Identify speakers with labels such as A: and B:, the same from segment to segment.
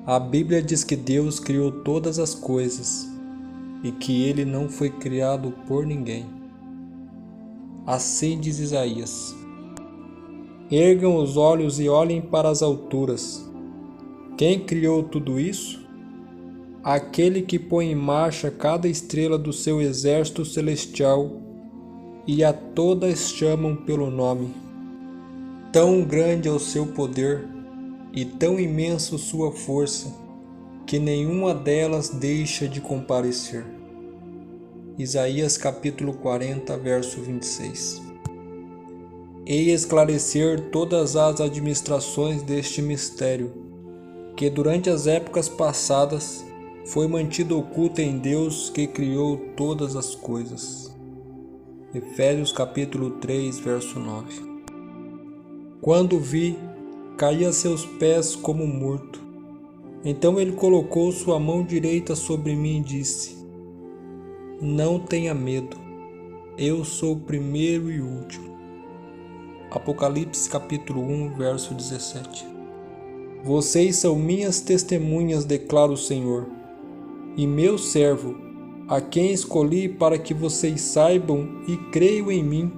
A: A Bíblia diz que Deus criou todas as coisas e que ele não foi criado por ninguém. Assim diz Isaías: Ergam os olhos e olhem para as alturas. Quem criou tudo isso? Aquele que põe em marcha cada estrela do seu exército celestial, e a todas chamam pelo nome. Tão grande é o seu poder e tão imenso sua força, que nenhuma delas deixa de comparecer. Isaías capítulo 40, verso 26. Hei esclarecer todas as administrações deste mistério, que durante as épocas passadas foi mantido oculto em Deus que criou todas as coisas. Efésios capítulo 3, verso 9. Quando vi, caí a seus pés como morto. Então ele colocou sua mão direita sobre mim e disse: Não tenha medo, eu sou o primeiro e o último. Apocalipse capítulo 1, verso 17. Vocês são minhas testemunhas, declara o Senhor, e meu servo, a quem escolhi para que vocês saibam e creiam em mim,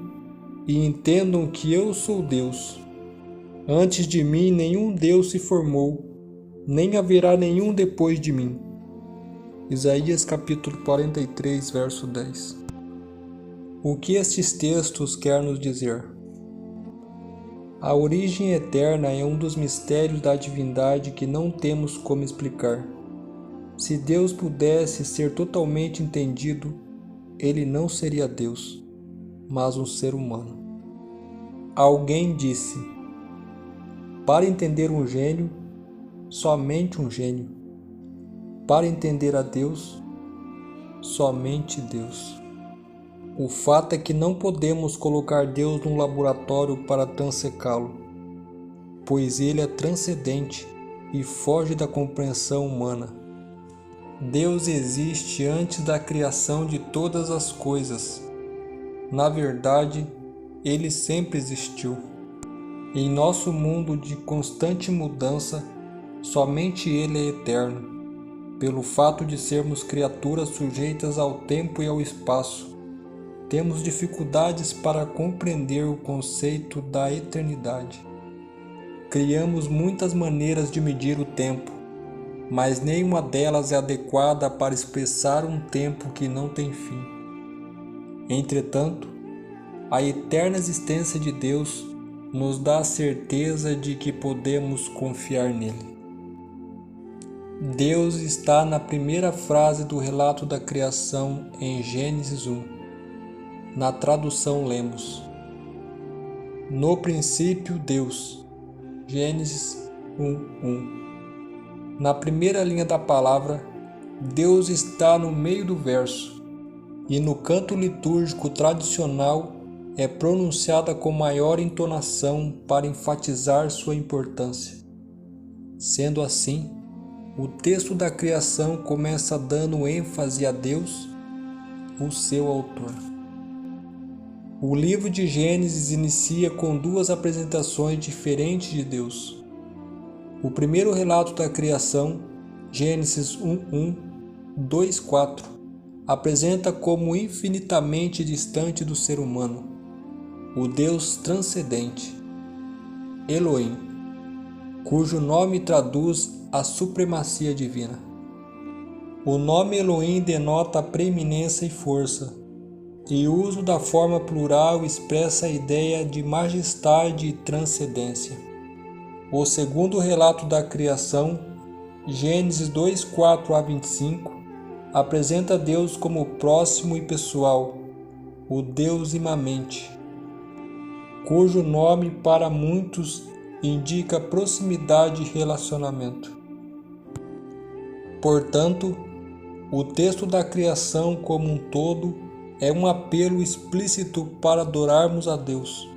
A: e entendam que eu sou Deus. Antes de mim nenhum Deus se formou, nem haverá nenhum depois de mim. Isaías capítulo 43, verso 10. O que estes textos querem nos dizer? A origem eterna é um dos mistérios da divindade que não temos como explicar. Se Deus pudesse ser totalmente entendido, ele não seria Deus, mas um ser humano. Alguém disse: para entender um gênio, somente um gênio. Para entender a Deus, somente Deus. O fato é que não podemos colocar Deus num laboratório para transecá-lo, pois ele é transcendente e foge da compreensão humana. Deus existe antes da criação de todas as coisas. Na verdade, ele sempre existiu. Em nosso mundo de constante mudança, somente ele é eterno. Pelo fato de sermos criaturas sujeitas ao tempo e ao espaço, temos dificuldades para compreender o conceito da eternidade. Criamos muitas maneiras de medir o tempo, mas nenhuma delas é adequada para expressar um tempo que não tem fim. Entretanto, a eterna existência de Deus nos dá a certeza de que podemos confiar nele. Deus está na primeira frase do relato da criação em Gênesis 1. Na tradução lemos: No princípio Deus. Gênesis 1:1. Na primeira linha da palavra, Deus está no meio do verso, e no canto litúrgico tradicional é pronunciada com maior entonação para enfatizar sua importância. Sendo assim, o texto da criação começa dando ênfase a Deus, o seu autor. O livro de Gênesis inicia com duas apresentações diferentes de Deus. O primeiro relato da criação, Gênesis 1:1, 2:4, apresenta como infinitamente distante do ser humano o Deus transcendente, Elohim, cujo nome traduz a supremacia divina. O nome Elohim denota preeminência e força, e o uso da forma plural expressa a ideia de majestade e transcendência. O segundo relato da criação, Gênesis 2:4 a 25, apresenta Deus como próximo e pessoal, o Deus imanente, cujo nome para muitos indica proximidade e relacionamento. Portanto, o texto da criação como um todo é um apelo explícito para adorarmos a Deus.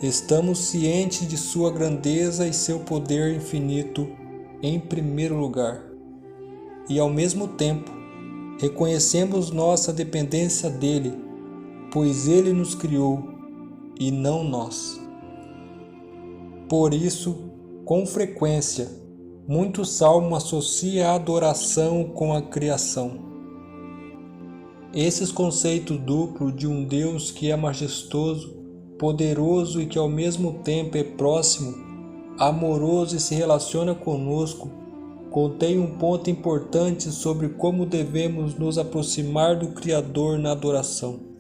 A: Estamos cientes de sua grandeza e seu poder infinito em primeiro lugar, e ao mesmo tempo reconhecemos nossa dependência dele, pois ele nos criou e não nós. Por isso, com frequência, Muito salmo associa a adoração com a criação. Esses conceitos duplos de um Deus que é majestoso, poderoso e que ao mesmo tempo é próximo, amoroso e se relaciona conosco, contém um ponto importante sobre como devemos nos aproximar do Criador na adoração.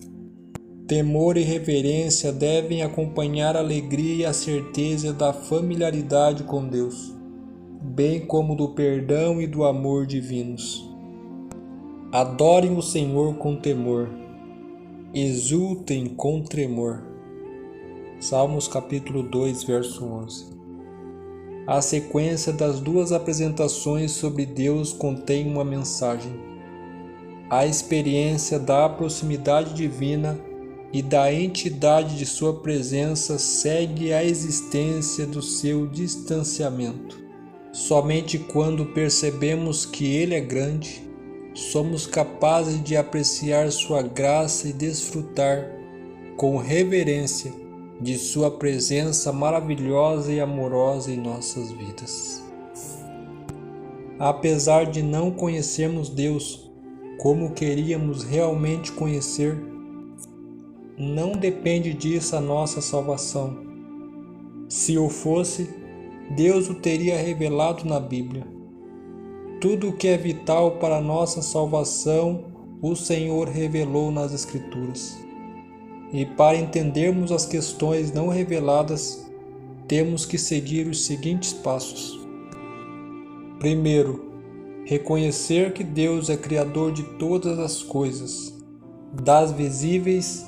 A: Temor e reverência devem acompanhar a alegria e a certeza da familiaridade com Deus, bem como do perdão e do amor divinos. Adorem o Senhor com temor, exultem com tremor. Salmos capítulo 2, verso 11. A sequência das duas apresentações sobre Deus contém uma mensagem. A experiência da proximidade divina e da entidade de sua presença segue a existência do seu distanciamento. Somente quando percebemos que Ele é grande, somos capazes de apreciar sua graça e desfrutar, com reverência, de sua presença maravilhosa e amorosa em nossas vidas. Apesar de não conhecermos Deus como queríamos realmente conhecer, não depende disso a nossa salvação. Se o fosse, Deus o teria revelado na Bíblia. Tudo o que é vital para a nossa salvação, o Senhor revelou nas Escrituras. E para entendermos as questões não reveladas, temos que seguir os seguintes passos. Primeiro, reconhecer que Deus é Criador de todas as coisas, das visíveis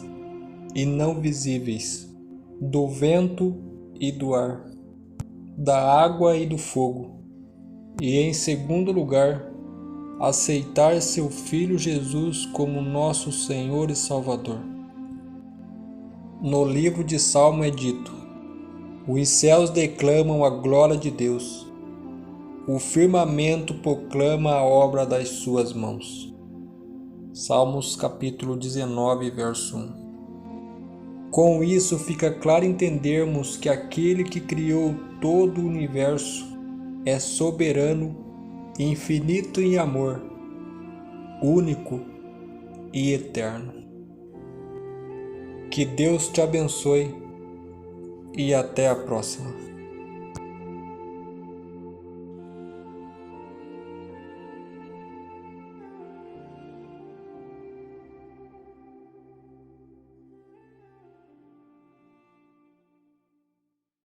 A: e não visíveis, do vento e do ar, da água e do fogo. E em segundo lugar, aceitar seu Filho Jesus como nosso Senhor e Salvador. No livro de Salmo é dito: os céus declamam a glória de Deus, o firmamento proclama a obra das suas mãos. Salmos capítulo 19, verso 1. Com isso fica claro entendermos que aquele que criou todo o universo é soberano, infinito em amor, único e eterno. Que Deus te abençoe e até a próxima.